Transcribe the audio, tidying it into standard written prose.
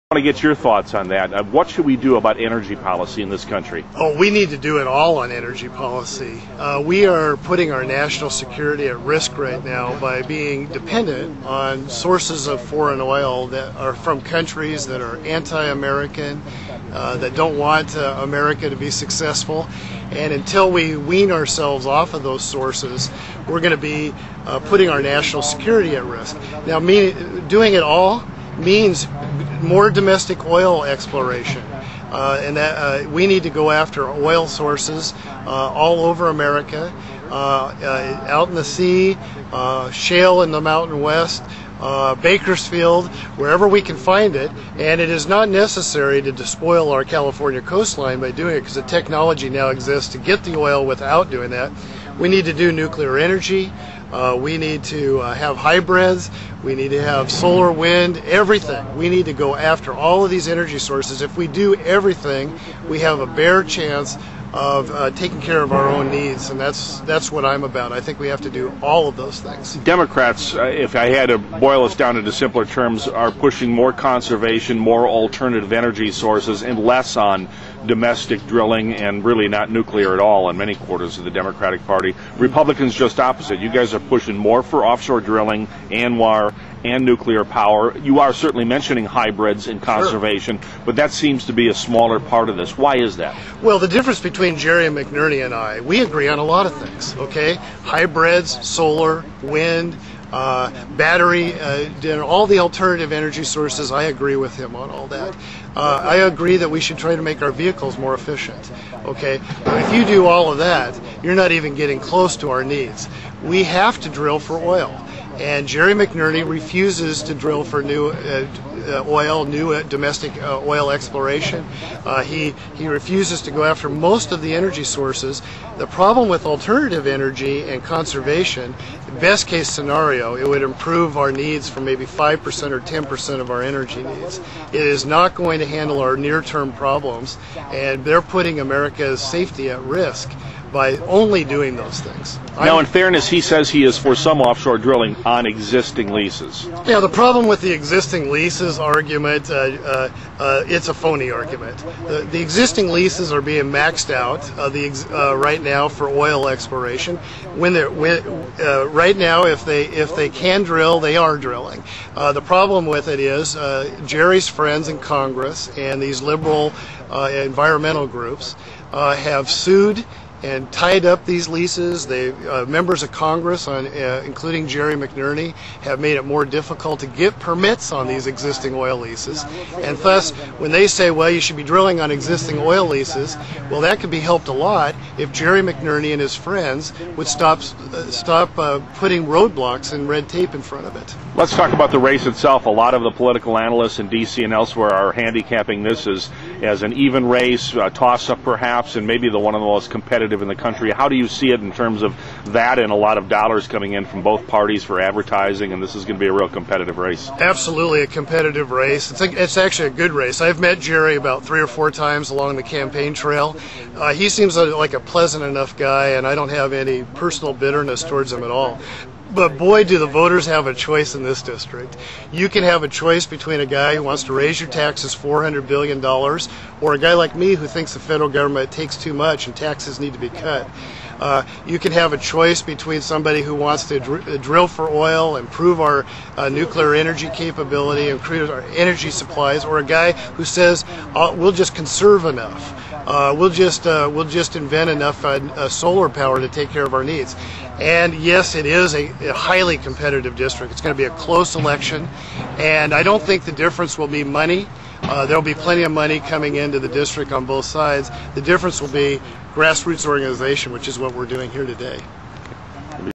I want to get your thoughts on that. What should we do about energy policy in this country? Oh, we need to do it all on energy policy. We are putting our national security at risk right now by being dependent on sources of foreign oil that are from countries that are anti-American, that don't want America to be successful. And until we wean ourselves off of those sources, we're going to be putting our national security at risk. Now, doing it all means more domestic oil exploration, and that we need to go after oil sources all over America, out in the sea, shale in the Mountain West, Bakersfield, wherever we can find it. And it is not necessary to despoil our California coastline by doing it, because the technology now exists to get the oil without doing that. We need to do nuclear energy. We need to have hybrids. We need to have solar, wind, everything. We need to go after all of these energy sources. If we do everything, we have a bare chance of taking care of our own needs, and that's what I'm about. I think we have to do all of those things. Democrats, if I had to boil this down into simpler terms, are pushing more conservation, more alternative energy sources, and less on domestic drilling, and really not nuclear at all in many quarters of the Democratic Party. Republicans just opposite. You guys are pushing more for offshore drilling, ANWR, and nuclear power. You are certainly mentioning hybrids and conservation, sure, but that seems to be a smaller part of this. Why is that? Well, the difference between Jerry and McNerney and I, we agree on a lot of things, okay? Hybrids, solar, wind, battery, all the alternative energy sources. I agree with him on all that. I agree that we should try to make our vehicles more efficient, okay? But if you do all of that, you're not even getting close to our needs. We have to drill for oil. And Jerry McNerney refuses to drill for new oil, new domestic oil exploration. He refuses to go after most of the energy sources. The problem with alternative energy and conservation, best case scenario, it would improve our needs for maybe 5% or 10% of our energy needs. It is not going to handle our near-term problems, and they're putting America's safety at risk by only doing those things. Now, in fairness, he says he is for some offshore drilling on existing leases. Yeah, the problem with the existing leases argument, it's a phony argument. The existing leases are being maxed out right now for oil exploration. Right now, if they can drill, they are drilling. The problem with it is Jerry's friends in Congress and these liberal environmental groups have sued and tied up these leases. Members of Congress, including Jerry McNerney, have made it more difficult to get permits on these existing oil leases. And thus, when they say, well, you should be drilling on existing oil leases, well, that could be helped a lot if Jerry McNerney and his friends would stop putting roadblocks and red tape in front of it. Let's talk about the race itself. A lot of the political analysts in D.C. and elsewhere are handicapping this as an even race, a toss-up perhaps, and maybe one of the most competitive in the country. How do you see it in terms of that and a lot of dollars coming in from both parties for advertising, and this is going to be a real competitive race? Absolutely a competitive race. It's actually a good race. I've met Jerry about 3 or 4 times along the campaign trail. He seems like a pleasant enough guy, and I don't have any personal bitterness towards him at all. But boy, do the voters have a choice in this district. You can have a choice between a guy who wants to raise your taxes $400 billion or a guy like me who thinks the federal government takes too much and taxes need to be cut. You can have a choice between somebody who wants to drill for oil, improve our nuclear energy capability, improve our energy supplies, or a guy who says we'll just conserve enough. We'll just invent enough solar power to take care of our needs. And yes, it is a highly competitive district. It's going to be a close election, and I don't think the difference will be money. There'll be plenty of money coming into the district on both sides. The difference will be grassroots organization, which is what we're doing here today.